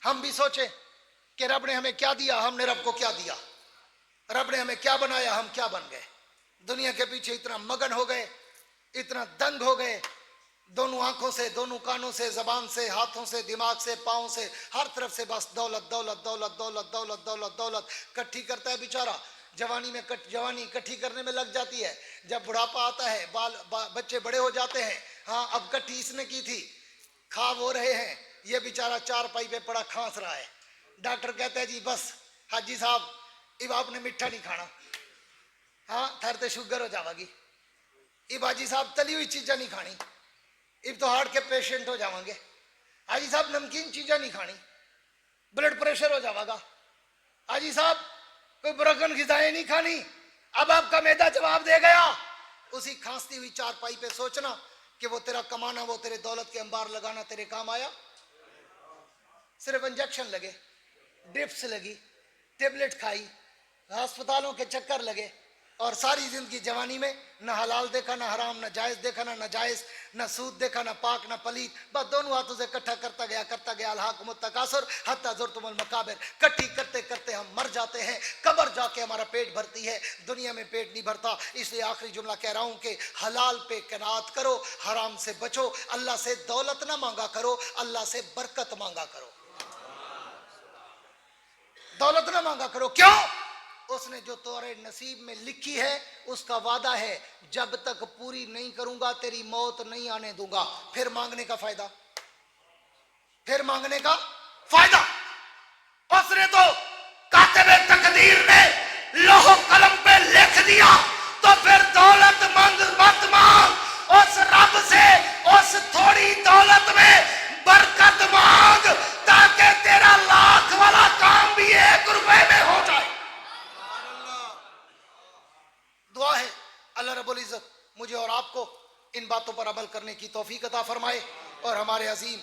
ہم بھی سوچیں کہ رب نے ہمیں کیا دیا، ہم نے رب کو کیا دیا، رب نے ہمیں کیا بنایا، ہم کیا بن گئے۔ دنیا کے پیچھے اتنا مگن ہو گئے، اتنا دنگ ہو گئے، دونوں آنکھوں سے، دونوں کانوں سے، زبان سے، ہاتھوں سے، دماغ سے، پاؤں سے، ہر طرف سے بس دولت دولت دولت دولت دولت دولت دولت کٹھی کرتا ہے بیچارہ۔ جوانی میں جوانی اکٹھی کرنے میں لگ جاتی ہے، جب بڑھاپا آتا ہے، بچے بڑے ہو جاتے ہیں، ہاں اب کٹھی اس نے کی تھی، کھا وہ رہے ہیں، یہ بیچارہ چار پائی پہ پڑا کھانس رہا ہے۔ ڈاکٹر کہتا ہے جی بس حاجی صاحب اب آپ نے میٹھا نہیں کھانا، ہاں تھر تے شوگر ہو جاوا گی، اب حاجی صاحب تلی ہوئی چیزیں نہیں کھانی، اب تو ہارٹ کے پیشنٹ ہو جاؤں گے، حاجی صاحب نمکین چیزیں نہیں کھانی، بلڈ پریشر ہو جاوا گا، حاجی صاحب کوئی بروکن غذائیں نہیں کھانی، اب آپ کا معدہ جواب دے گیا۔ اسی کھانستی ہوئی چار پائی پہ سوچنا کہ وہ تیرا کمانا، وہ تیرے دولت کے انبار لگانا تیرے کام آیا؟ صرف انجیکشن لگے، ڈرپس لگی، ٹیبلٹ کھائی، ہسپتالوں کے چکر لگے، اور ساری زندگی جوانی میں نہ حلال دیکھا نہ حرام، نہ جائز دیکھا نہ ناجائز، نہ سود دیکھا نہ پاک نہ پلیت، بس دونوں ہاتھوں سے اکٹھا کرتا گیا الہاکم التکاثر حتی زرتم المقابر۔ کٹھی کرتے کرتے ہم مر جاتے ہیں، قبر جا کے ہمارا پیٹ بھرتی ہے، دنیا میں پیٹ نہیں بھرتا۔ اس لیے آخری جملہ کہہ رہا ہوں کہ حلال پہ قناعت کرو، حرام سے بچو، اللہ سے دولت نہ مانگا کرو، اللہ سے برکت مانگا کرو، دولت نہ مانگا کرو۔ کیوں؟ اس نے جو تورے نصیب میں لکھی ہے اس کا وعدہ ہے جب تک پوری نہیں کروں گا تیری موت نہیں آنے دوں گا۔ پھر مانگنے کا فائدہ، پھر مانگنے کا فائدہ۔ اس نے تو کاتب تقدیر نے لوح قلم پہ لکھ دیا، تو پھر دولت مند مت مانگ، اس رب سے اس تھوڑی دولت میں برکت مانگ، تاکہ تیرا لاکھ والا کام بھی 1 روپے میں ہو جائے۔ دعا ہے اللہ رب العزت مجھے اور آپ کو ان باتوں پر عمل کرنے کی توفیق عطا فرمائے، اور ہمارے عظیم